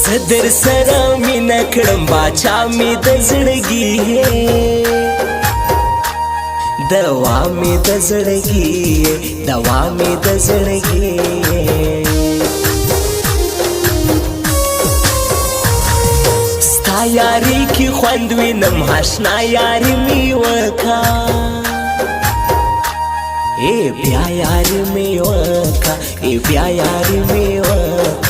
زدر سره مینه کړم باچا می د زړګي دوا می د زړګي دوا می د زړګي ستا یاري کی خوند وینم آشنا یاري می وکا بیا یاري می وکا بیا یاري می وکا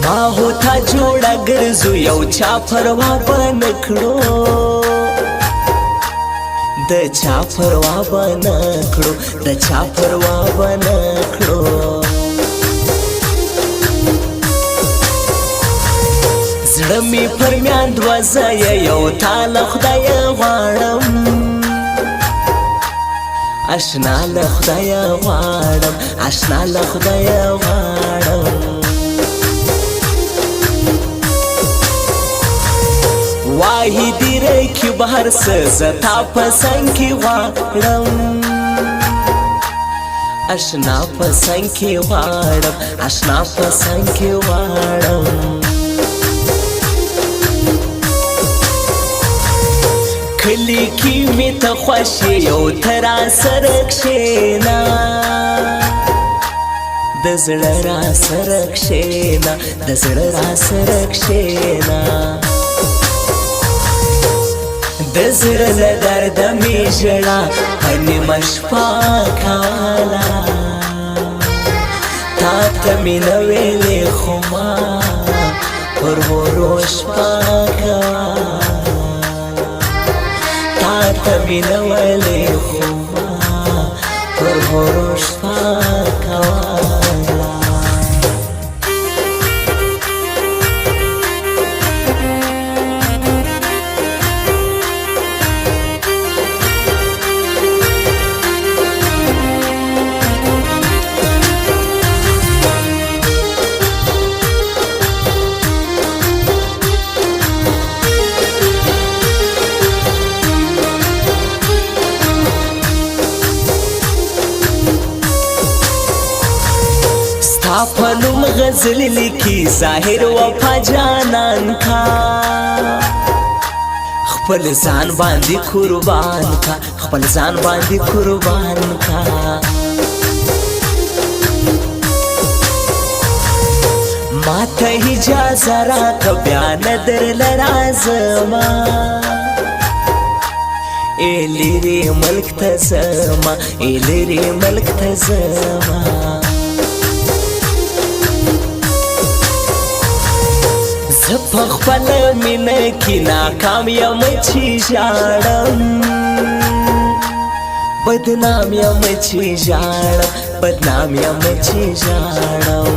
ما ہوتا جوڑا گرزو یو چا پروا بنکڑو د چا پروا بنکڑو د چا پروا بنکڑو زړه می پرمیاند وزای یو تاله خدای غواړم آشنا له خدای غواړم آشنا له خدای غواړم واحدی رکی بهر سزتا پسنگ کی غواړم آشنا پسنگ کی غواړم آشنا پسنگ کی غواړم کلی کی می ته خوشی یو ترا سره کښېنا د زړه را سره کښېنا د زړه را سره کښېنا د زړه له درده می ژړا په نیمه شپه کوله تا ته مینه ویلې خو ما پر ورو شپه کوله تا ته مینه ویلې خو ما پر ورو شپه کوله پنوم غزل لیکي ظاهر وفا جانان کا خپل ځان باندې قربان کا خپل ځان باندې قربان کا ما ته اجازه راکړه بیا نه درله راځمه لرې ملک ته ځمه لرې ملک ته ځمه زه په خپله مینه کې ناکام یم چې ژاړم بدنام یم چې ژاړم بدنام یم چې ژاړم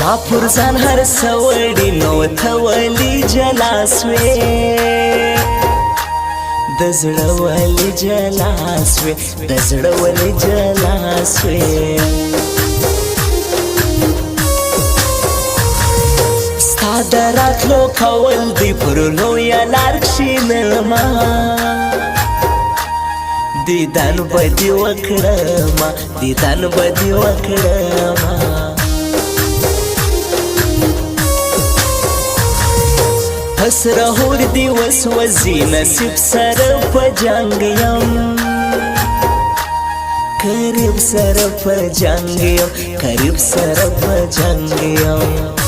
ما پر ځان هر څه وړي نو ته ولې جلا سوې د زړه ولې جلا سوې د زړه ولې جلا سوې د راتلو کول دی پر لویه لار کښېنمه دیدن به دې وکړمه دیدن به دې وکړمه په سره هور دې وسوځي نصیب سره په جنګ یم قریب سره په جنګ یم قریب سره په جنګ یم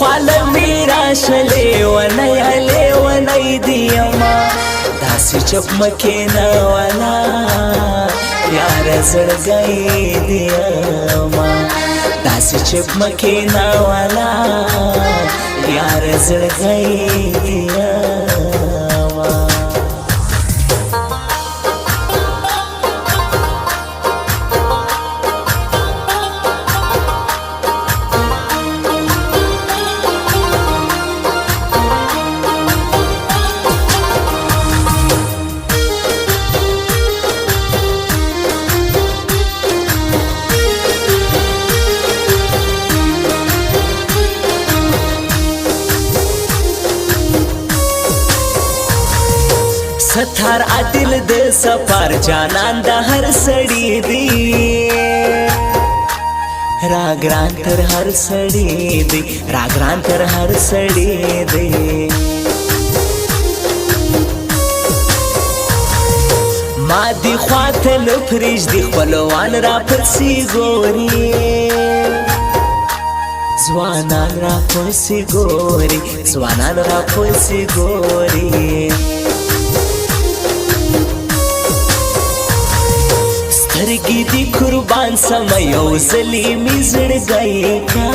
خواله می راشلې ونی لیونی دیما داسې چپ مکینه ولا یاره زړګی دیما داسې چپ مکینه ولا یاره زړګی دیما ستار عادل د سفر جانان د هر سړی دی راګران تر هر سړی دی راګران تر هر سړی دی ما دی خواته لپریج دی خپلوان را پسې ګوري ځوانان را پسې ګوري ځوانان را پسې ګوري سترګې دي قربان سمه یو ځلې مې زړګی کا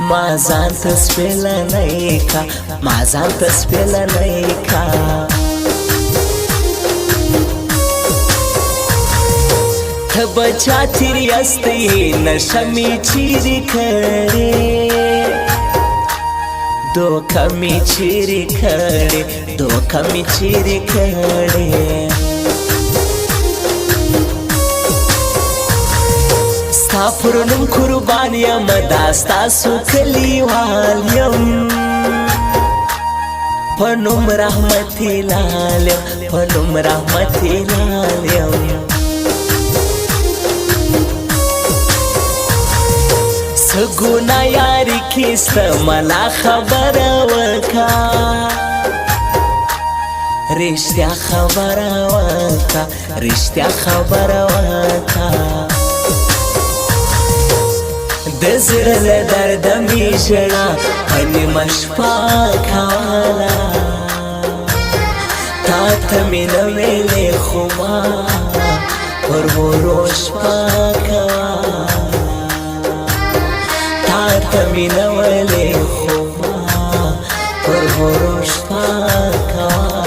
ما ځان ته سپېلنی کا ما ځان ته سپېلنی کا ته بچا چیرې یاستې نشه مې چیرې کړې دوکه مې چیرې کړې دوکه مې چیرې کړې ستا پر نوم قربان یم دا ستاسو کلیوال یم په نوم رحمتي لال یم په نوم رحمتي لال یم څه ګناه یاري کې سته ملا خبره وکړه رښتیا خبره وکړه رښتیا خبره وکړه د زړه له درده مې ژړا په نیمه شپه کوله تا ته مې نه ویلې خو ما پر ورو شپه کوله تا ته مې نه ویلې خو ما پر ورو شپه کوله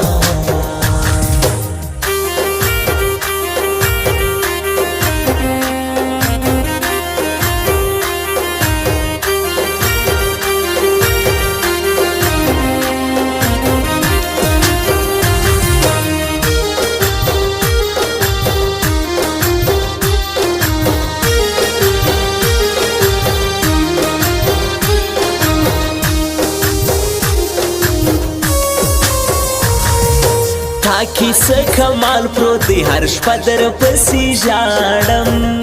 تا کیسه کمال پروت دی هر شپه در پسې ژاړم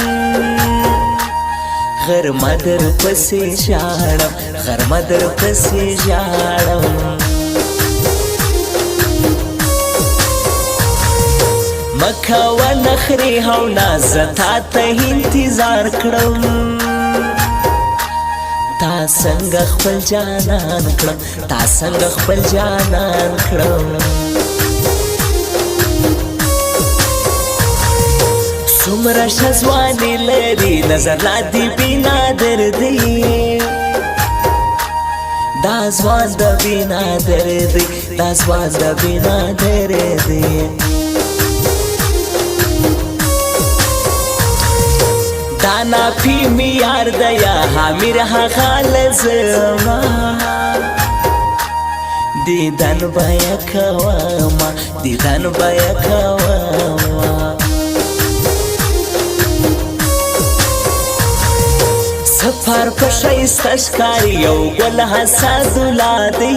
غرمه در پسې ژاړم غرمه در پسې ژاړم مه کوه نخرې او ناز زه تا ته انتظار کړم تا څنګه خپل جانان کړم تا څنګه خپل جانان کړم څومره ښه ځواني لري نظر لا دې بېنادر دی دا ځوان د بېنادر دی دا ځوان د بېنادر دی دا ناپي مې یار دی یا حامیر هغه لزما دیدن به یې کومه دیدن به یې کومه سفر په ښایسته ښکاري یو ګل حسدالله دی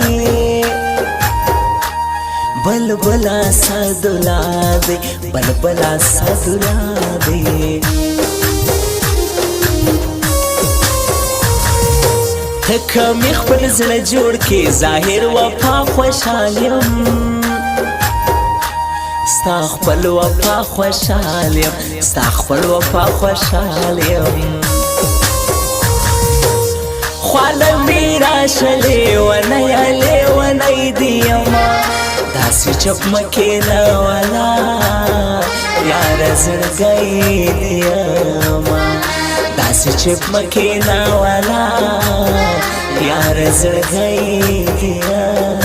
بلبل حسدالله دی بلبل حسدالله دی ته که مې خپل زړه جوړ کې ظاهر وفا خوشحال یم ستا خپل وفا خوشحال یم ستا خپل وفا خوشحال یم خواله مې راشه لیونی لیونی دی یمه داسې چپ مه کښېنه والا یاره زړګی دی یمه داسې چپ مه کښېنه والا یاره زړګی دی یمه